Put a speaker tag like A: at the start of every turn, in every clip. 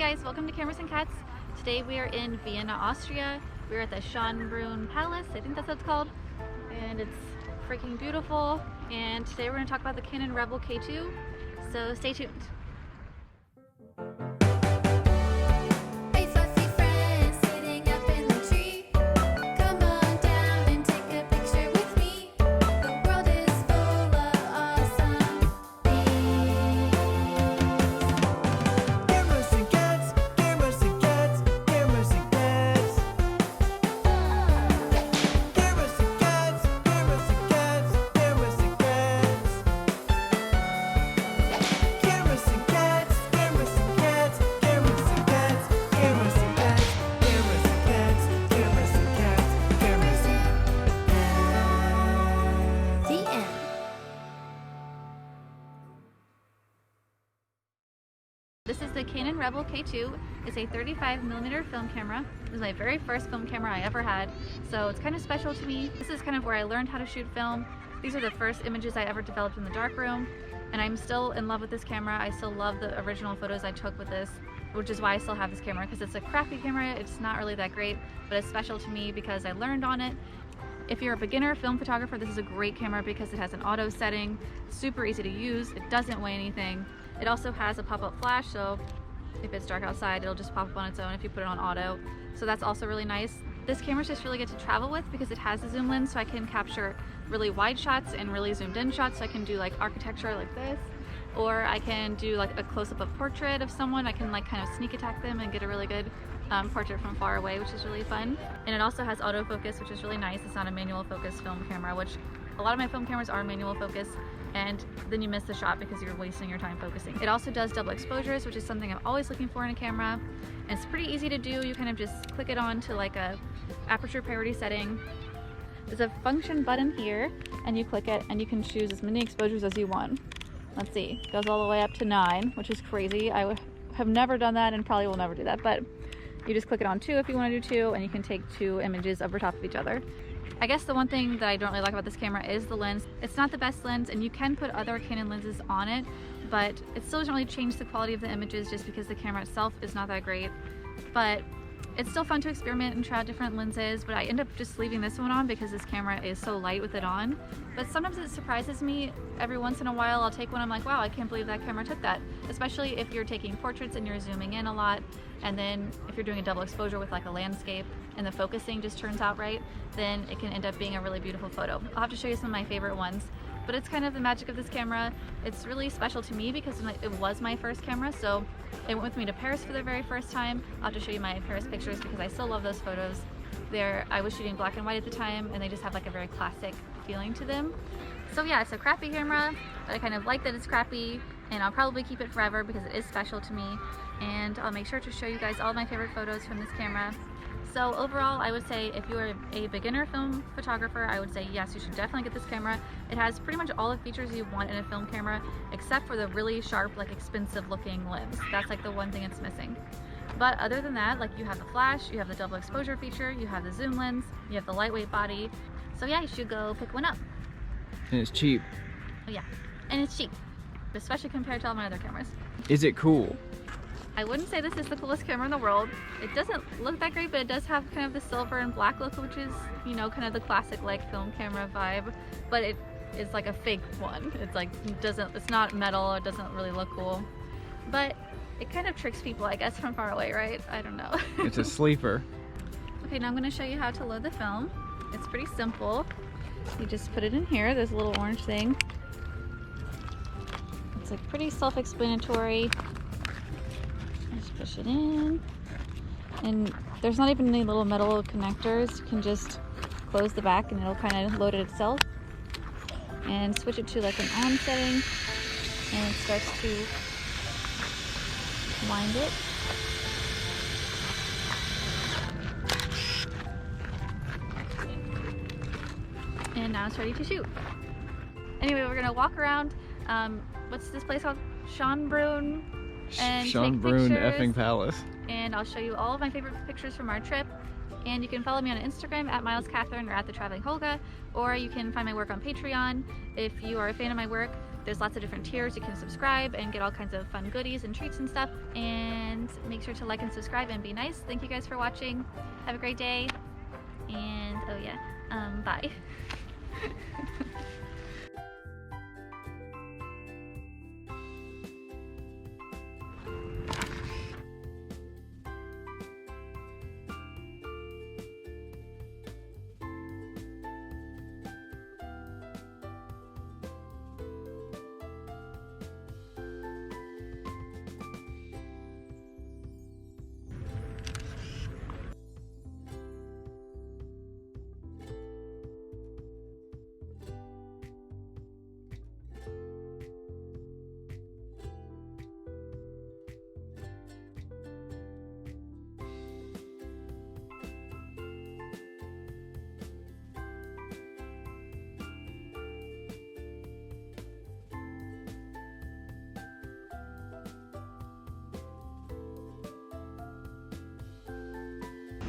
A: guys, welcome to Cameras and Cats. Today we are in Vienna, Austria. We're at the Schonbrunn Palace, I think that's what it's called. And it's freaking beautiful. And today we're going to talk about the Canon Rebel K2. So stay tuned. This is the Canon Rebel K2. It's a 35mm film camera. This is my very first film camera I ever had, so it's kind of special to me. This is kind of where I learned how to shoot film. These are the first images I ever developed in the darkroom, and I'm still in love with this camera. I still love the original photos I took with this, which is why I still have this camera, because it's a crappy camera. It's not really that great, but it's special to me because I learned on it. If you're a beginner film photographer, this is a great camera because it has an auto setting, super easy to use, it doesn't weigh anything. It also has a pop-up flash, so if it's dark outside, it'll just pop up on its own if you put it on auto. So that's also really nice. This camera's just really good to travel with because it has a zoom lens, so I can capture really wide shots and really zoomed in shots. So I can do like architecture like this, or I can do like a close-up of portrait of someone. I can like kind of sneak attack them and get a really good portrait from far away, which is really fun. And it also has autofocus, which is really nice. It's not a manual focus film camera, which a lot of my film cameras are manual focus, and then you miss the shot because you're wasting your time focusing. It also does double exposures, which is something I'm always looking for in a camera. And it's pretty easy to do. You kind of just click it on to like a aperture priority setting. There's a function button here, and you click it and you can choose as many exposures as you want. Let's see, it goes all the way up to 9, which is crazy. I have never done that and probably will never do that, but you just click it on 2 if you want to do 2, and you can take 2 images over top of each other. I guess the one thing that I don't really like about this camera is the lens. It's not the best lens, and you can put other Canon lenses on it, but it still doesn't really change the quality of the images just because the camera itself is not that great. But it's still fun to experiment and try out different lenses, but I end up just leaving this one on because this camera is so light with it on. But sometimes it surprises me. Every once in a while I'll take one, I'm like, wow, I can't believe that camera took that. Especially if you're taking portraits and you're zooming in a lot, and then if you're doing a double exposure with like a landscape and the focusing just turns out right, then it can end up being a really beautiful photo. I'll have to show you some of my favorite ones. But it's kind of the magic of this camera. It's really special to me because it was my first camera, so it went with me to Paris for the very first time. I'll have to show you my Paris pictures because I still love those photos. I was shooting black and white at the time, and they just have like a very classic feeling to them. So yeah, it's a crappy camera, but I kind of like that it's crappy, and I'll probably keep it forever because it is special to me. And I'll make sure to show you guys all my favorite photos from this camera. So overall, I would say if you are a beginner film photographer, I would say yes, you should definitely get this camera. It has pretty much all the features you want in a film camera, except for the really sharp, like expensive looking lens. That's like the one thing it's missing. But other than that, like you have the flash, you have the double exposure feature, you have the zoom lens, you have the lightweight body. So yeah, you should go pick one up.
B: And it's cheap.
A: Oh yeah, and it's cheap, especially compared to all my other cameras.
B: Is it cool?
A: I wouldn't say this is the coolest camera in the world. It doesn't look that great, but it does have kind of the silver and black look, which is, you know, kind of the classic like film camera vibe. But it is like a fake one. It's like, it's not metal, it doesn't really look cool. But it kind of tricks people, I guess, from far away, right? I don't know.
B: It's a sleeper.
A: Okay, now I'm gonna show you how to load the film. It's pretty simple. You just put it in here, there's a little orange thing. It's like pretty self-explanatory. Just push it in, and there's not even any little metal connectors. You can just close the back and it'll kind of load it itself, and switch it to like an on setting, and it starts to wind it. And now it's ready to shoot. Anyway, we're gonna walk around, what's this place called? Schonbrunn? And
B: Schonbrunn effing Palace.
A: And I'll show you all of my favorite pictures from our trip. And you can follow me on Instagram at MilesCatherine or at The Traveling Holga, or you can find my work on Patreon. If you are a fan of my work, There's lots of different tiers. You can subscribe and get all kinds of fun goodies and treats and stuff. And make sure to like and subscribe and be nice. Thank you guys for watching. Have a great day. And oh yeah, bye.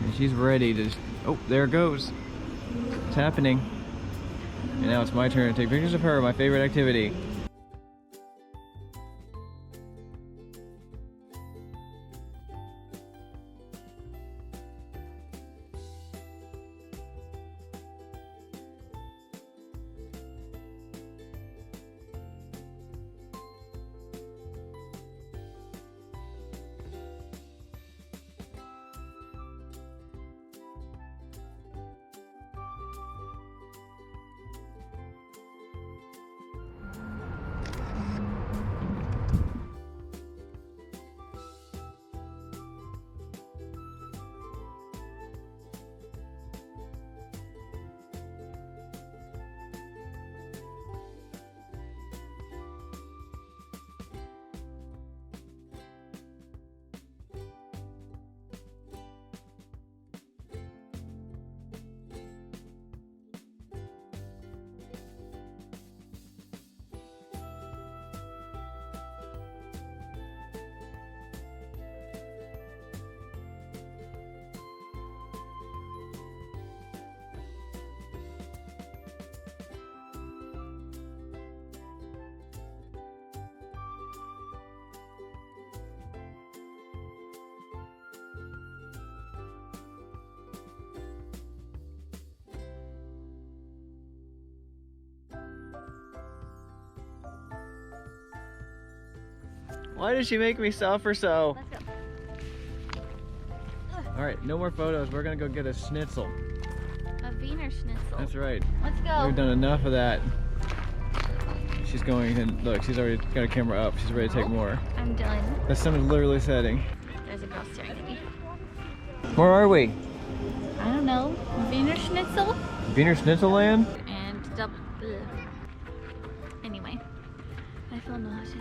B: And she's ready to, oh, there it goes. It's happening. And now it's my turn to take pictures of her, my favorite activity. Why did she make me suffer so?
A: Let's go.
B: Alright, no more photos. We're gonna go get a schnitzel.
A: A Wiener Schnitzel.
B: That's right.
A: Let's go.
B: We've done enough of that. She's going to, look, she's already got a camera up. She's ready to take more.
A: I'm done.
B: The sun is literally setting.
A: There's a girl staring at me.
B: Where are we?
A: I don't know. Wiener Schnitzel?
B: Wiener Schnitzel land?
A: And double. Anyway, I feel nauseous.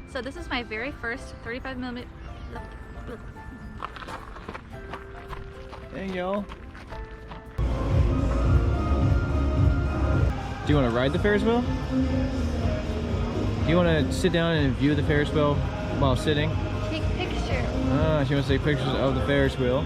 A: So this is my very first 35mm.
B: Dang, y'all. Do you want to ride the Ferris wheel? Do you want to sit down and view the Ferris wheel while sitting?
A: Take pictures.
B: Ah, she wants to take pictures of the Ferris wheel.